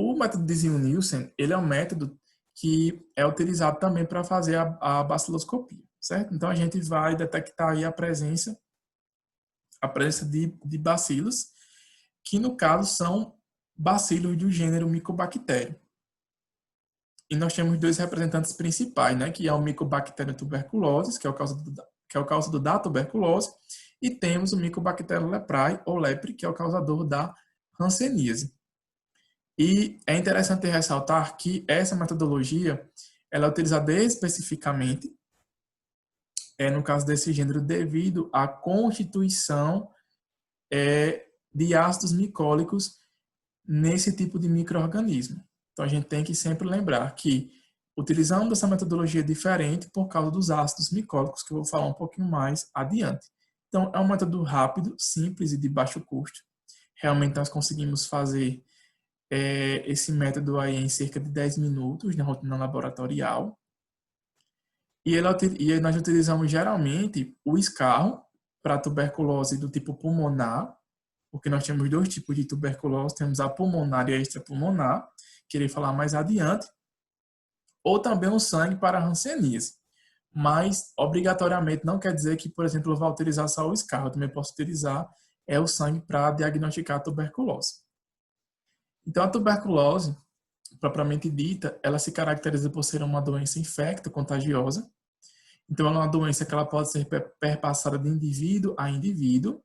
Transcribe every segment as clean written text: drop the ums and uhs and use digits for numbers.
O método de Ziehl-Neelsen, ele é um método que é utilizado também para fazer a baciloscopia, certo? Então, a gente vai detectar aí a presença de bacilos, que no caso são bacilos do gênero Mycobacterium. E nós temos dois representantes principais, né, que é o Mycobacterium tuberculosis, que é o causador da tuberculose, e temos o Mycobacterium leprae, ou lepre, que é o causador da hanseníase. E é interessante ressaltar que essa metodologia ela é utilizada especificamente, no caso desse gênero, devido à constituição de ácidos micólicos nesse tipo de micro-organismo. Então, a gente tem que sempre lembrar que utilizamos essa metodologia diferente por causa dos ácidos micólicos, que eu vou falar um pouquinho mais adiante. Então, é um método rápido, simples e de baixo custo. Realmente, nós conseguimos fazer esse método aí em cerca de 10 minutos na rotina laboratorial. E nós utilizamos geralmente o escarro para tuberculose do tipo pulmonar, porque nós temos dois tipos de tuberculose, temos a pulmonar e a extrapulmonar, que irei falar mais adiante, ou também o sangue para a hanseníase. Mas, obrigatoriamente, não quer dizer que, por exemplo, eu vá utilizar só o escarro, eu também posso utilizar o sangue para diagnosticar a tuberculose. Então, a tuberculose, propriamente dita, ela se caracteriza por ser uma doença infecto-contagiosa. Então, ela é uma doença que ela pode ser perpassada de indivíduo a indivíduo.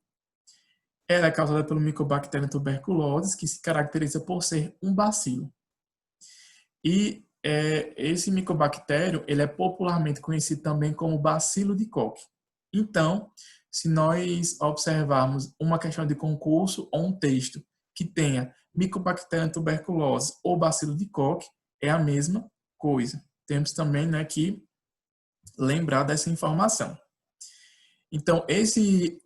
Ela é causada pelo Mycobacterium tuberculosis, que se caracteriza por ser um bacilo. E esse micobactério, ele é popularmente conhecido também como bacilo de Koch. Então, se nós observarmos uma questão de concurso ou um texto que tenha Mycobacterium tuberculose ou bacilo de Koch, é a mesma coisa. Temos também, né, que lembrar dessa informação. Então, esse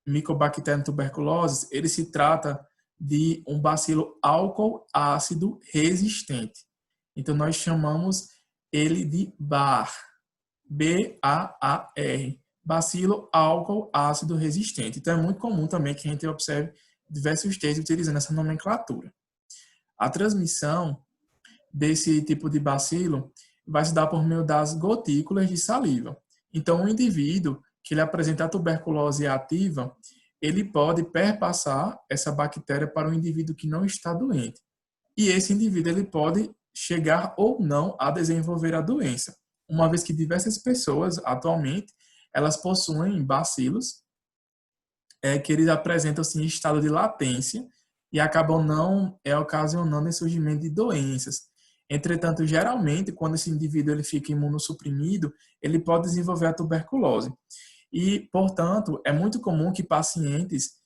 Mycobacterium tuberculosis, ele se trata de um bacilo álcool ácido resistente. Então, nós chamamos ele de BAR, B-A-A-R, bacilo álcool ácido resistente. Então, é muito comum também que a gente observe diversos textos utilizando essa nomenclatura. A transmissão desse tipo de bacilo vai se dar por meio das gotículas de saliva. Então, o indivíduo que ele apresenta a tuberculose ativa, ele pode perpassar essa bactéria para um indivíduo que não está doente. E esse indivíduo ele pode chegar ou não a desenvolver a doença, uma vez que diversas pessoas, atualmente, elas possuem bacilos que eles apresentam assim, estado de latência e acabam não ocasionando o surgimento de doenças. Entretanto, geralmente, quando esse indivíduo ele fica imunossuprimido, ele pode desenvolver a tuberculose. E, portanto, é muito comum que pacientes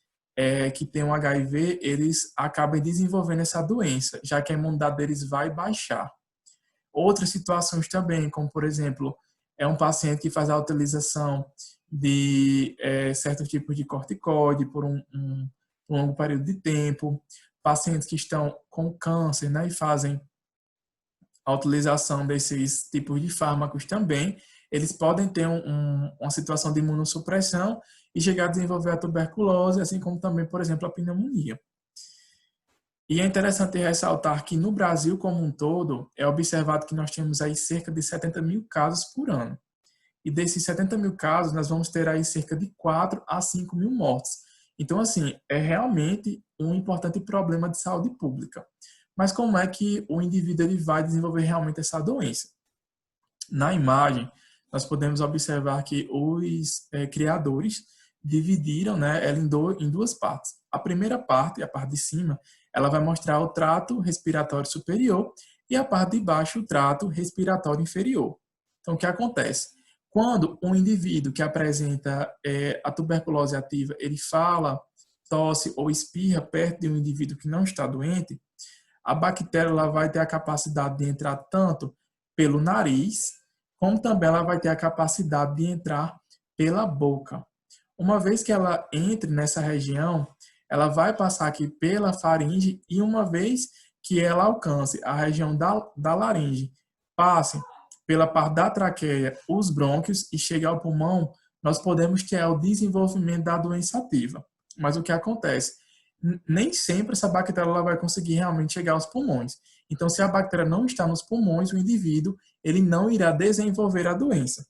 que têm um HIV, eles acabem desenvolvendo essa doença, já que a imunidade deles vai baixar. Outras situações também, como, por exemplo, é um paciente que faz a utilização de certos tipos de corticoide por um longo período de tempo, pacientes que estão com câncer, né, e fazem a utilização desses tipos de fármacos também, eles podem ter uma situação de imunossupressão e chegar a desenvolver a tuberculose, assim como também, por exemplo, a pneumonia. E é interessante ressaltar que no Brasil como um todo, é observado que nós temos aí cerca de 70 mil casos por ano. E desses 70 mil casos, nós vamos ter aí cerca de 4 a 5 mil mortes. Então, assim, é realmente um importante problema de saúde pública. Mas como é que o indivíduo ele vai desenvolver realmente essa doença? Na imagem, nós podemos observar que os criadores dividiram, né, ela em duas partes. A primeira parte, a parte de cima, ela vai mostrar o trato respiratório superior e a parte de baixo, o trato respiratório inferior. Então, o que acontece? Quando um indivíduo que apresenta a tuberculose ativa, ele fala, tosse ou espirra perto de um indivíduo que não está doente, a bactéria ela vai ter a capacidade de entrar tanto pelo nariz, como também ela vai ter a capacidade de entrar pela boca. Uma vez que ela entre nessa região, ela vai passar aqui pela faringe e uma vez que ela alcance a região da laringe, passe pela parte da traqueia, os brônquios e chegue ao pulmão, nós podemos ter o desenvolvimento da doença ativa. Mas o que acontece? nem sempre essa bactéria ela vai conseguir realmente chegar aos pulmões. Então, se a bactéria não está nos pulmões, o indivíduo ele não irá desenvolver a doença.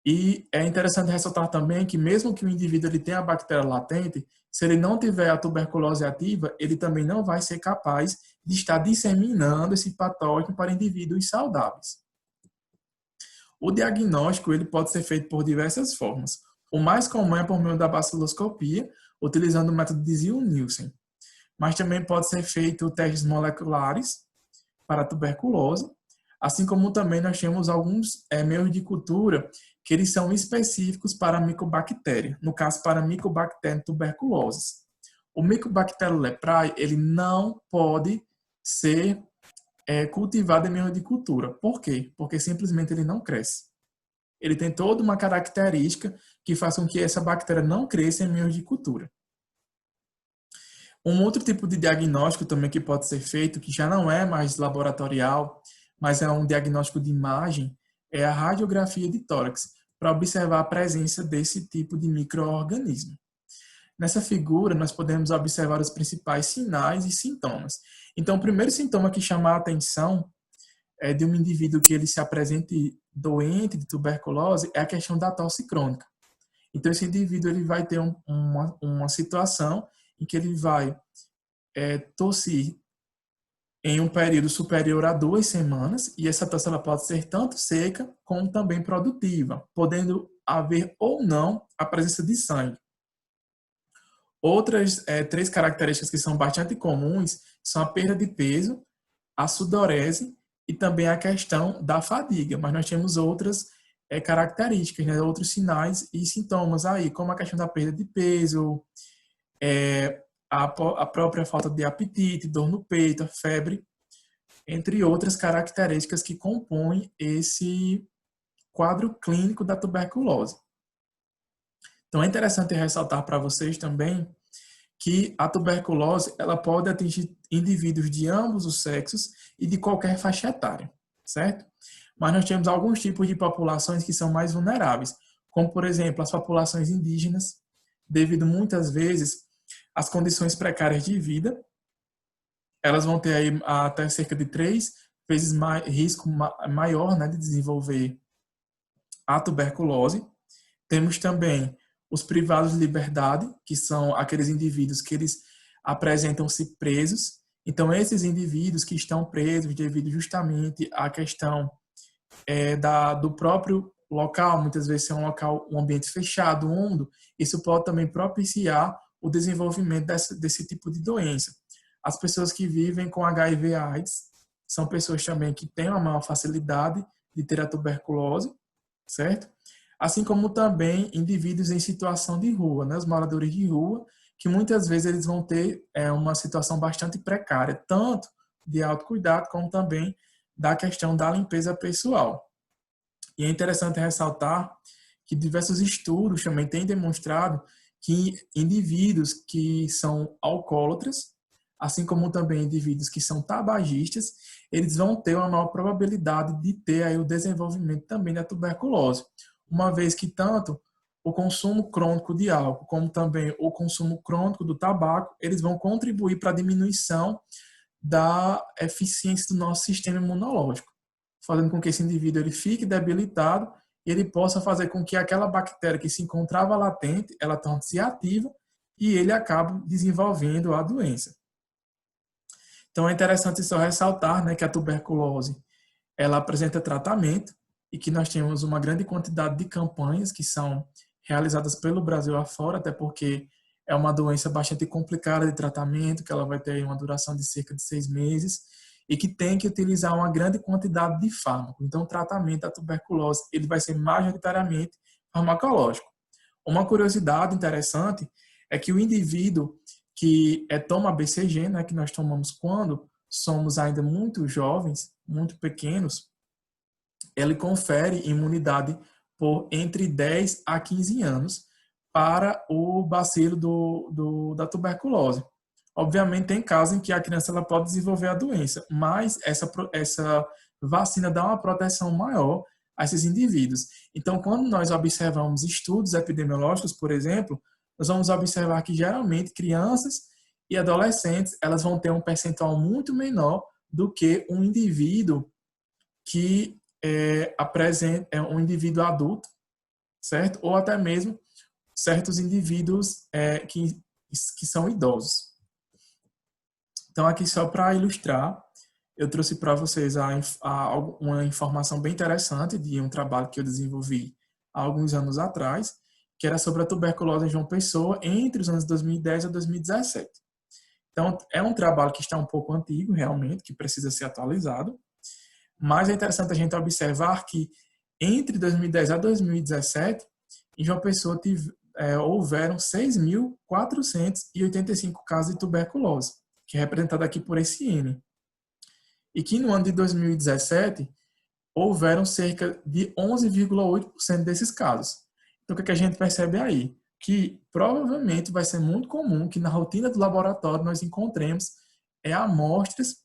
E é interessante ressaltar também que mesmo que o indivíduo ele tenha a bactéria latente, se ele não tiver a tuberculose ativa, ele também não vai ser capaz de estar disseminando esse patógeno para indivíduos saudáveis. O diagnóstico ele pode ser feito por diversas formas. O mais comum é por meio da baciloscopia, utilizando o método de Ziel-Nielsen. Mas também pode ser feito testes moleculares para a tuberculose, assim como também nós temos alguns meios de cultura que eles são específicos para a micobactéria, no caso para a Mycobacterium tuberculosis. O Mycobacterium leprae, ele não pode ser cultivado em meio de cultura. Por quê? Porque simplesmente ele não cresce. Ele tem toda uma característica que faz com que essa bactéria não cresça em meio de cultura. Um outro tipo de diagnóstico também que pode ser feito, que já não é mais laboratorial, mas é um diagnóstico de imagem, é a radiografia de tórax, para observar a presença desse tipo de micro-organismo. Nessa figura, nós podemos observar os principais sinais e sintomas. Então, o primeiro sintoma que chama a atenção é de um indivíduo que ele se apresente doente de tuberculose é a questão da tosse crônica. Então, esse indivíduo ele vai ter uma situação em que ele vai tossir em um período superior a 2 semanas, e essa tosse ela pode ser tanto seca como também produtiva, podendo haver ou não a presença de sangue. Outras 3 características que são bastante comuns são a perda de peso, a sudorese e também a questão da fadiga, mas nós temos outras características, né, outros sinais e sintomas aí, como a questão da perda de peso, a própria falta de apetite, dor no peito, a febre, entre outras características que compõem esse quadro clínico da tuberculose. Então é interessante ressaltar para vocês também que a tuberculose ela pode atingir indivíduos de ambos os sexos e de qualquer faixa etária, certo? Mas nós temos alguns tipos de populações que são mais vulneráveis, como por exemplo as populações indígenas, devido muitas vezes às condições precárias de vida, elas vão ter aí até cerca de 3 vezes mais, risco maior, né, de desenvolver a tuberculose. Temos também os privados de liberdade, que são aqueles indivíduos que eles apresentam-se presos. Então, esses indivíduos que estão presos devido justamente à questão do próprio local, muitas vezes é um ambiente fechado, úmido, isso pode também propiciar o desenvolvimento desse tipo de doença. As pessoas que vivem com HIV/AIDS são pessoas também que têm uma maior facilidade de ter a tuberculose, certo? Assim como também indivíduos em situação de rua, né? Os moradores de rua, que muitas vezes eles vão ter uma situação bastante precária, tanto de autocuidado como também da questão da limpeza pessoal. E é interessante ressaltar que diversos estudos também têm demonstrado que indivíduos que são alcoólatras, assim como também indivíduos que são tabagistas, eles vão ter uma maior probabilidade de ter aí o desenvolvimento também da tuberculose, uma vez que tanto o consumo crônico de álcool, como também o consumo crônico do tabaco, eles vão contribuir para a diminuição da eficiência do nosso sistema imunológico, fazendo com que esse indivíduo ele fique debilitado e ele possa fazer com que aquela bactéria que se encontrava latente, ela torne-se ativa e ele acabe desenvolvendo a doença. Então é interessante só ressaltar, né, que a tuberculose ela apresenta tratamento e que nós temos uma grande quantidade de campanhas que são realizadas pelo Brasil afora, até porque é uma doença bastante complicada de tratamento, que ela vai ter uma duração de cerca de 6 meses e que tem que utilizar uma grande quantidade de fármaco. Então, o tratamento da tuberculose ele vai ser majoritariamente farmacológico. Uma curiosidade interessante é que o indivíduo que toma BCG, né, que nós tomamos quando somos ainda muito jovens, muito pequenos, ele confere imunidade por entre 10 a 15 anos para o bacilo da tuberculose. Obviamente, tem casos em que a criança ela pode desenvolver a doença, mas essa vacina dá uma proteção maior a esses indivíduos. Então, quando nós observamos estudos epidemiológicos, por exemplo, nós vamos observar que geralmente crianças e adolescentes elas vão ter um percentual muito menor do que um indivíduo que apresenta um indivíduo adulto, certo? Ou até mesmo certos indivíduos que são idosos. Então, aqui só para ilustrar, eu trouxe para vocês uma informação bem interessante de um trabalho que eu desenvolvi há alguns anos atrás, que era sobre a tuberculose em João Pessoa entre os anos 2010 a 2017. Então, é um trabalho que está um pouco antigo, realmente, que precisa ser atualizado, mas é interessante a gente observar que entre 2010 a 2017, em João Pessoa houveram 6.485 casos de tuberculose, que é representado aqui por esse N. E que no ano de 2017, houveram cerca de 11,8% desses casos. Então, o que a gente percebe aí? Que provavelmente vai ser muito comum que na rotina do laboratório nós encontremos amostras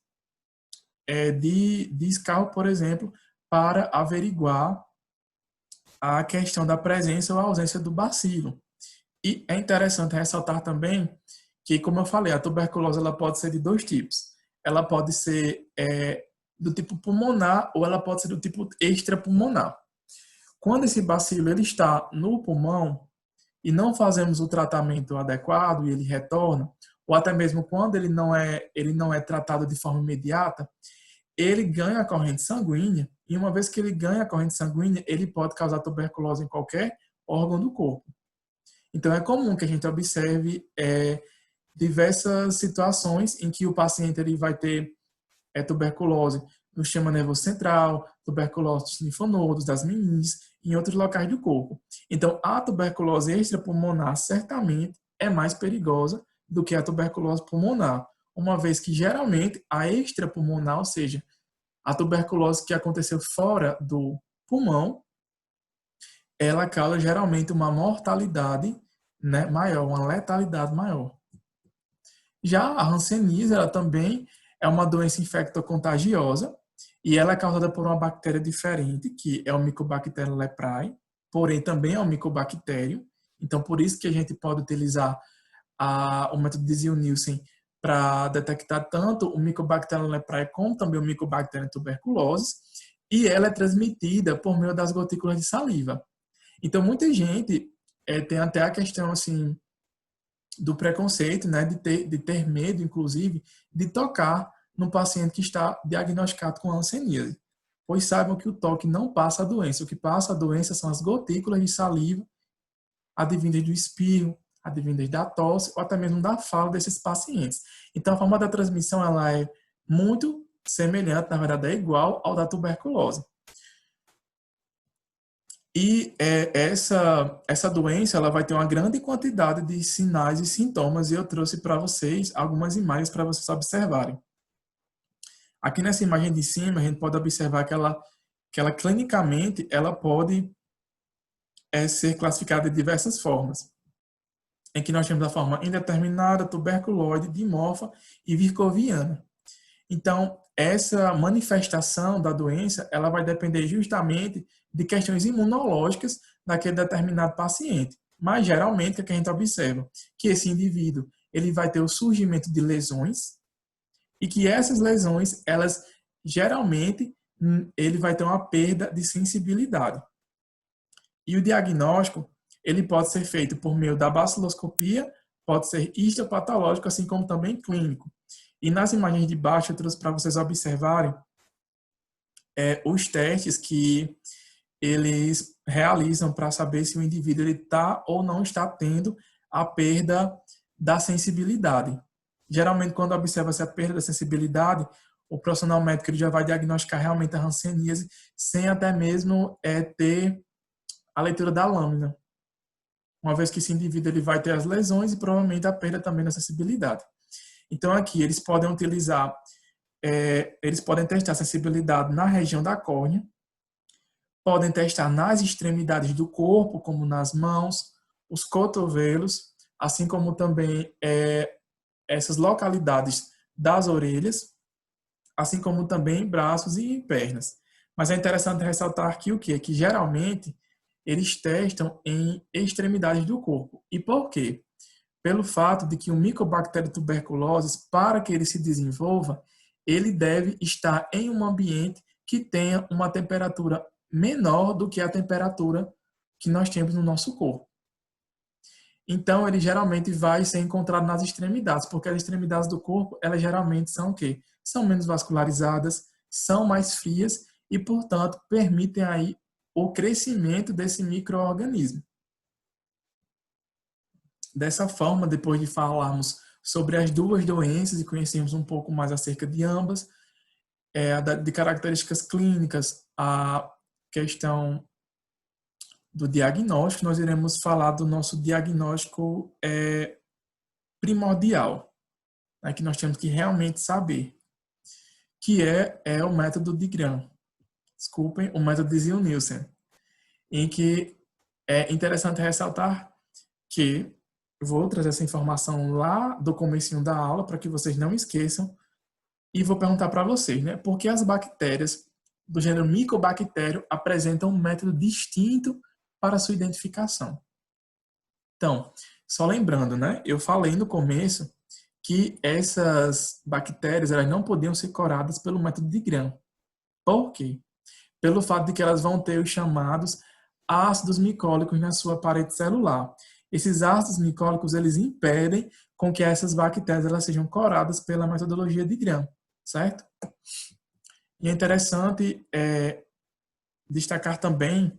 de escarro, por exemplo, para averiguar a questão da presença ou ausência do bacilo. E é interessante ressaltar também que, como eu falei, a tuberculose ela pode ser de dois tipos. Ela pode ser do tipo pulmonar ou ela pode ser do tipo extrapulmonar. Quando esse bacilo ele está no pulmão e não fazemos o tratamento adequado e ele retorna, ou até mesmo quando ele não é tratado de forma imediata, ele ganha a corrente sanguínea e uma vez que ele ganha a corrente sanguínea, ele pode causar tuberculose em qualquer órgão do corpo. Então, é comum que a gente observe diversas situações em que o paciente ele vai ter tuberculose no sistema nervoso central, tuberculose dos linfonodos, das meninges, em outros locais do corpo. Então, a tuberculose extrapulmonar certamente é mais perigosa do que a tuberculose pulmonar, uma vez que geralmente a extrapulmonar, ou seja, a tuberculose que aconteceu fora do pulmão, ela causa geralmente uma mortalidade maior, uma letalidade maior. Já a hanseníase, ela também é uma doença infectocontagiosa e ela é causada por uma bactéria diferente, que é o Mycobacterium leprae, porém também é um micobactério. Então, por isso que a gente pode utilizar o método de Ziehl-Neelsen para detectar tanto o Mycobacterium leprae como também o Mycobacterium tuberculosis, e ela é transmitida por meio das gotículas de saliva. Então, muita gente tem até a questão assim do preconceito, né, de ter medo, inclusive, de tocar no paciente que está diagnosticado com hanseníase. Pois saibam que o toque não passa a doença. O que passa a doença são as gotículas de saliva advindas do espirro, advindas da tosse ou até mesmo da fala desses pacientes. Então, a forma da transmissão ela é muito semelhante, na verdade, é igual ao da tuberculose. E essa doença ela vai ter uma grande quantidade de sinais e sintomas e eu trouxe para vocês algumas imagens para vocês observarem. Aqui nessa imagem de cima, a gente pode observar que ela clinicamente ela pode ser classificada de diversas formas. Em que nós temos a forma indeterminada, tuberculoide, dimorfa e vircoviana. Então, essa manifestação da doença, ela vai depender justamente de questões imunológicas daquele determinado paciente. Mas, geralmente, o que a gente observa? Que esse indivíduo, ele vai ter o surgimento de lesões e que essas lesões, elas, geralmente, ele vai ter uma perda de sensibilidade. E o diagnóstico, ele pode ser feito por meio da baciloscopia, pode ser histopatológico, assim como também clínico. E nas imagens de baixo eu trouxe para vocês observarem os testes que eles realizam para saber se o indivíduo está ou não está tendo a perda da sensibilidade. Geralmente, quando observa-se a perda da sensibilidade, o profissional médico ele já vai diagnosticar realmente a hanseníase sem até mesmo ter a leitura da lâmina. Uma vez que esse indivíduo ele vai ter as lesões e provavelmente a perda também da sensibilidade. Então, aqui, eles podem utilizar, eles podem testar a sensibilidade na região da córnea, podem testar nas extremidades do corpo, como nas mãos, os cotovelos, assim como também essas localidades das orelhas, assim como também braços e pernas. Mas é interessante ressaltar aqui o quê? Que geralmente eles testam em extremidades do corpo. E por quê? pelo fato de que o Mycobacterium tuberculosis, para que ele se desenvolva, ele deve estar em um ambiente que tenha uma temperatura menor do que a temperatura que nós temos no nosso corpo. Então, ele geralmente vai ser encontrado nas extremidades, porque as extremidades do corpo, elas geralmente são o quê? São menos vascularizadas, são mais frias e, portanto, permitem aí o crescimento desse micro-organismo. Dessa forma, depois de falarmos sobre as duas doenças e conhecermos um pouco mais acerca de ambas, de características clínicas, a questão do diagnóstico, nós iremos falar do nosso diagnóstico primordial, né, que nós temos que realmente saber, que é o método de Gram. Desculpem, o método de Ziel-Nielsen, em que é interessante ressaltar que eu vou trazer essa informação lá do comecinho da aula para que vocês não esqueçam e vou perguntar para vocês, né, por que as bactérias do gênero Mycobacterium apresentam um método distinto para sua identificação. Então, só lembrando, né, eu falei no começo que essas bactérias elas não podiam ser curadas pelo método de Gram. Por quê? Pelo fato de que elas vão ter os chamados ácidos micólicos na sua parede celular. Esses ácidos micólicos, eles impedem com que essas bactérias elas sejam curadas pela metodologia de Gram, certo? E é interessante destacar também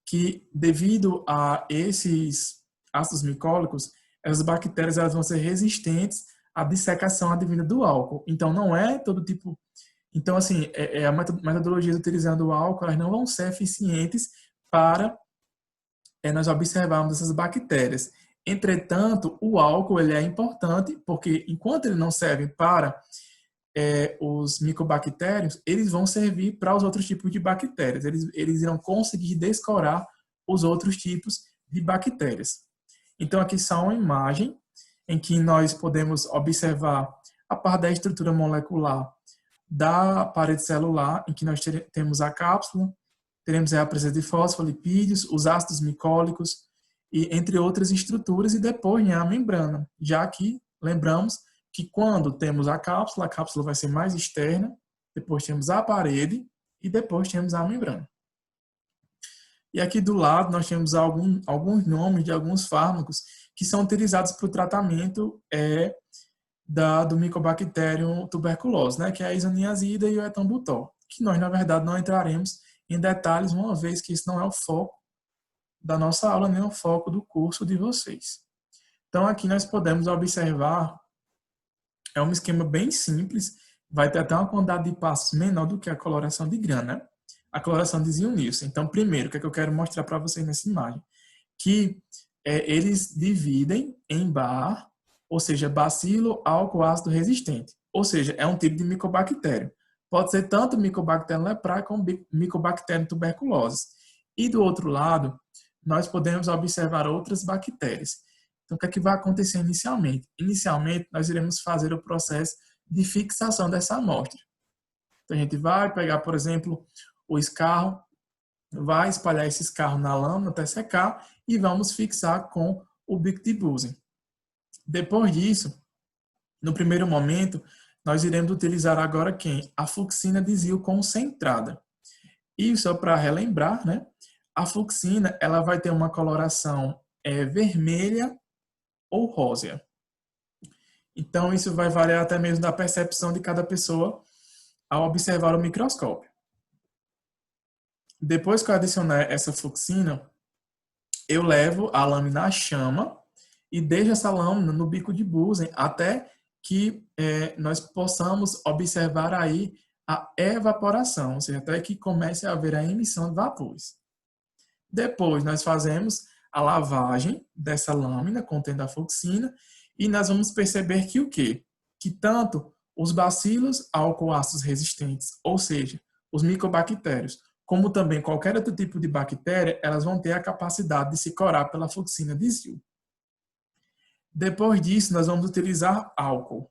que, devido a esses ácidos micólicos, as bactérias elas vão ser resistentes à dissecação advinda do álcool. Então, não é todo tipo... Então, assim, a metodologia utilizando o álcool, elas não vão ser eficientes para nós observarmos essas bactérias. Entretanto, o álcool ele é importante, porque enquanto ele não serve para os micobactérios, eles vão servir para os outros tipos de bactérias. Eles irão conseguir descorar os outros tipos de bactérias. Então, aqui está uma imagem em que nós podemos observar a parte da estrutura molecular da parede celular, em que nós temos a cápsula, teremos a presença de fosfolipídios, os ácidos micólicos, e entre outras estruturas, e depois a membrana. Já que, lembramos, que quando temos a cápsula vai ser mais externa, depois temos a parede e depois temos a membrana. E aqui do lado nós temos alguns nomes de alguns fármacos que são utilizados para o tratamento do Mycobacterium tuberculose, né, que é a isoniazida e o etambutol, que nós, na verdade, não entraremos em detalhes, uma vez que isso não é o foco da nossa aula, nem o foco do curso de vocês. Então, aqui nós podemos observar é um esquema bem simples, vai ter até uma quantidade de passos menor do que a coloração de Gram, né? A coloração de Ziel-Nielsen. Então, primeiro, o que eu quero mostrar para vocês nessa imagem? Que eles dividem em bar, ou seja, bacilo álcool ácido resistente. Ou seja, é um tipo de micobactério. Pode ser tanto Mycobacterium leprae como Mycobacterium tuberculose. E do outro lado, nós podemos observar outras bactérias. Então, o que é que vai acontecer inicialmente? Inicialmente, nós iremos fazer o processo de fixação dessa amostra. Então, a gente vai pegar, por exemplo, o escarro, vai espalhar esse escarro na lâmina até secar e vamos fixar com o bico de Bunsen. Depois disso, no primeiro momento, nós iremos utilizar agora quem? A fucsina de Ziel concentrada. E só para relembrar, né? A fucsina ela vai ter uma coloração vermelha ou rósea. Então, isso vai variar até mesmo da percepção de cada pessoa ao observar o microscópio. Depois que eu adicionar essa fucsina, eu levo a lâmina à chama e deixo essa lâmina no bico de Bunsen até que nós possamos observar aí a evaporação, ou seja, até que comece a haver a emissão de vapores. Depois, nós fazemos a lavagem dessa lâmina contendo a fucsina e nós vamos perceber que o quê? Que tanto os bacilos álcool-ácidos resistentes, ou seja, os micobactérios, como também qualquer outro tipo de bactéria, elas vão ter a capacidade de se corar pela fucsina de Ziel. Depois disso, nós vamos utilizar álcool.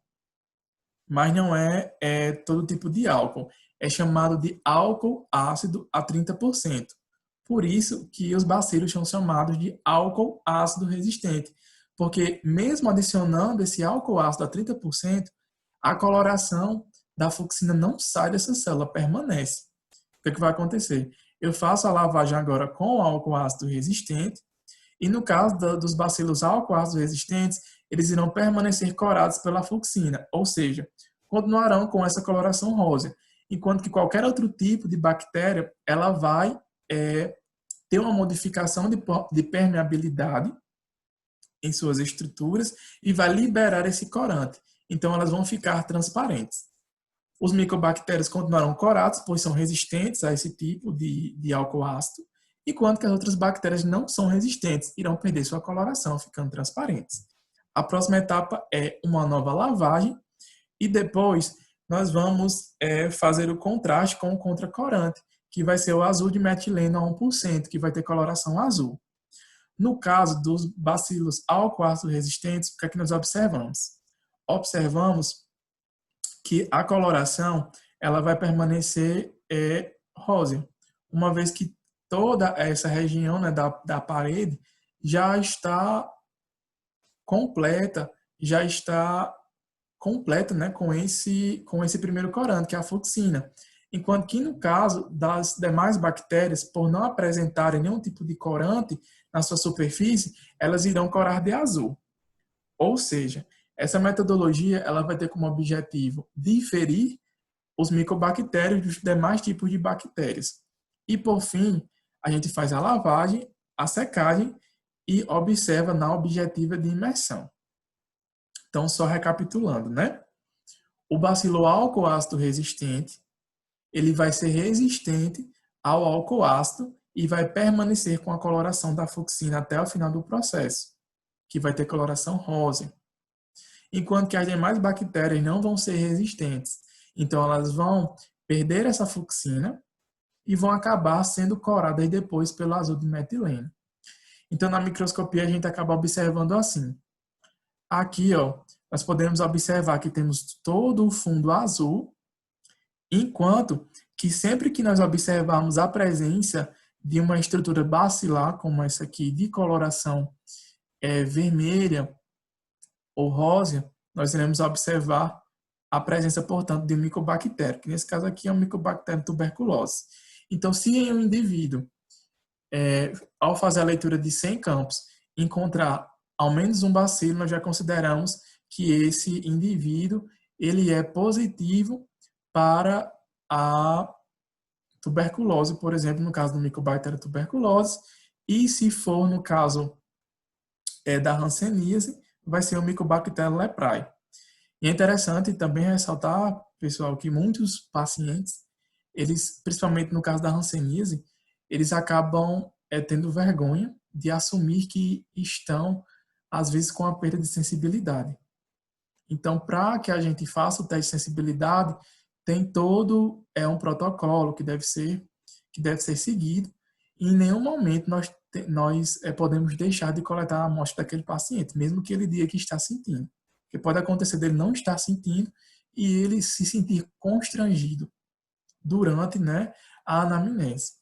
Mas não é todo tipo de álcool. É chamado de álcool ácido a 30%. Por isso que os bacilos são chamados de álcool ácido resistente, Porque mesmo adicionando esse álcool ácido a 30%, a coloração da fucsina não sai dessa célula, permanece. O que é que vai acontecer? Eu faço a lavagem agora com álcool ácido resistente, e no caso dos bacilos álcool ácido resistentes, eles irão permanecer corados pela fucsina, ou seja, continuarão com essa coloração rosa, enquanto que qualquer outro tipo de bactéria, ela vai ter uma modificação de permeabilidade em suas estruturas e vai liberar esse corante. Então, elas vão ficar transparentes. Os micobactérias continuarão corados, pois são resistentes a esse tipo de álcool ácido, enquanto que as outras bactérias não são resistentes, irão perder sua coloração, ficando transparentes. A próxima etapa é uma nova lavagem e depois nós vamos fazer o contraste com o contracorante, que vai ser o azul de metileno a 1%, que vai ter coloração azul. No caso dos bacilos álcool ácido resistentes, o que é que nós observamos? Observamos que a coloração ela vai permanecer rosa, uma vez que toda essa região, né, da parede já está completa, né, com esse primeiro corante, que é a fucsina. Enquanto que no caso das demais bactérias, por não apresentarem nenhum tipo de corante na sua superfície, elas irão corar de azul. Ou seja, essa metodologia ela vai ter como objetivo diferir os micobactérios dos demais tipos de bactérias. E por fim, a gente faz a lavagem, a secagem e observa na objetiva de imersão. Então, só recapitulando, né? O bacilo álcool ácido resistente, ele vai ser resistente ao álcool ácido e vai permanecer com a coloração da fucsina até o final do processo, que vai ter coloração rosa. Enquanto que as demais bactérias não vão ser resistentes. Então, elas vão perder essa fucsina e vão acabar sendo coradas depois pelo azul de metileno. Então, na microscopia, a gente acaba observando assim. Aqui, ó, nós podemos observar que temos todo o fundo azul, enquanto que sempre que nós observarmos a presença de uma estrutura bacilar, como essa aqui, de coloração vermelha ou rosa, nós iremos observar a presença, portanto, de um micobactério, que nesse caso aqui é um micobactério tuberculose. Então, se em um indivíduo, ao fazer a leitura de 100 campos, encontrar ao menos um bacilo, nós já consideramos que esse indivíduo ele é positivo para a tuberculose, por exemplo, no caso do Mycobacterium tuberculose, e se for no caso da hanseníase, vai ser o Mycobacterium leprae. E é interessante também ressaltar, pessoal, que muitos pacientes, eles, principalmente no caso da hanseníase, eles acabam tendo vergonha de assumir que estão, às vezes, com a perda de sensibilidade. Então, para que a gente faça o teste de sensibilidade, tem todo um protocolo que deve ser seguido, e em nenhum momento nós podemos deixar de coletar a amostra daquele paciente, mesmo que ele diga que está sentindo. Porque pode acontecer dele não estar sentindo e ele se sentir constrangido durante, né, a anamnese.